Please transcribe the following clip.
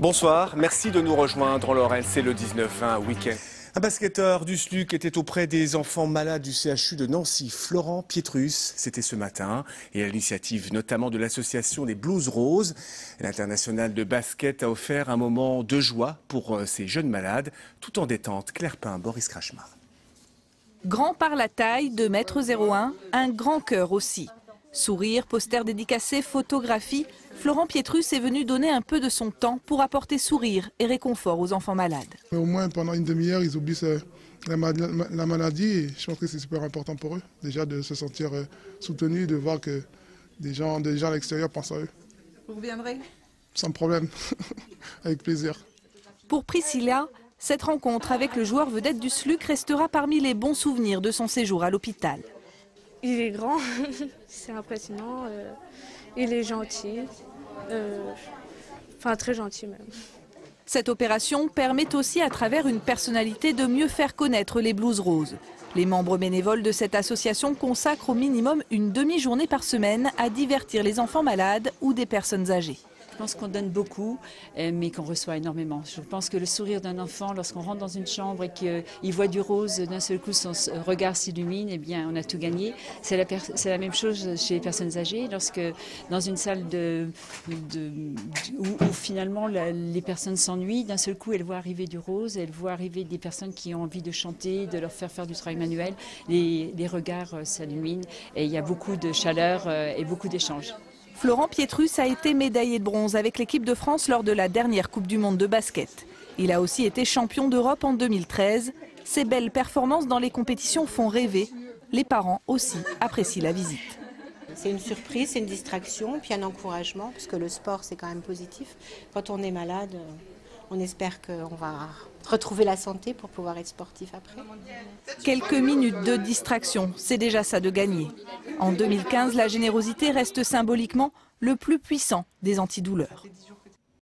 Bonsoir, merci de nous rejoindre. Laurel, c'est le 19-20 week-end. Un basketteur du SLUC était auprès des enfants malades du CHU de Nancy, Florent Pietrus. C'était ce matin et à l'initiative notamment de l'association des Blues Roses. L'international de basket a offert un moment de joie pour ces jeunes malades, tout en détente. Claire Pin, Boris Krachmar. Grand par la taille, 2,01 m, un grand cœur aussi. Sourire, poster dédicacé, photographie, Florent Pietrus est venu donner un peu de son temps pour apporter sourire et réconfort aux enfants malades. Au moins pendant une demi-heure, ils oublient la maladie et je pense que c'est super important pour eux. Déjà de se sentir soutenus, de voir que des gens à l'extérieur pensent à eux. Vous reviendrez? Sans problème, avec plaisir. Pour Priscilla, cette rencontre avec le joueur vedette du SLUC restera parmi les bons souvenirs de son séjour à l'hôpital. Il est grand, c'est impressionnant, il est gentil, enfin très gentil même. Cette opération permet aussi à travers une personnalité de mieux faire connaître les Blues Roses. Les membres bénévoles de cette association consacrent au minimum une demi-journée par semaine à divertir les enfants malades ou des personnes âgées. Je pense qu'on donne beaucoup, mais qu'on reçoit énormément. Je pense que le sourire d'un enfant, lorsqu'on rentre dans une chambre et qu'il voit du rose, d'un seul coup son regard s'illumine, eh bien on a tout gagné. C'est la même chose chez les personnes âgées. Lorsque dans une salle où finalement les personnes s'ennuient, d'un seul coup elles voient arriver du rose, elles voient arriver des personnes qui ont envie de chanter, de leur faire du travail manuel. Les regards s'illuminent et il y a beaucoup de chaleur et beaucoup d'échanges. Florent Pietrus a été médaillé de bronze avec l'équipe de France lors de la dernière Coupe du Monde de basket. Il a aussi été champion d'Europe en 2013. Ses belles performances dans les compétitions font rêver. Les parents aussi apprécient la visite. C'est une surprise, c'est une distraction, puis un encouragement, parce que le sport c'est quand même positif. Quand on est malade, on espère qu'on va retrouver la santé pour pouvoir être sportif après. Quelques minutes de distraction, c'est déjà ça de gagner. En 2015, la générosité reste symboliquement le plus puissant des antidouleurs.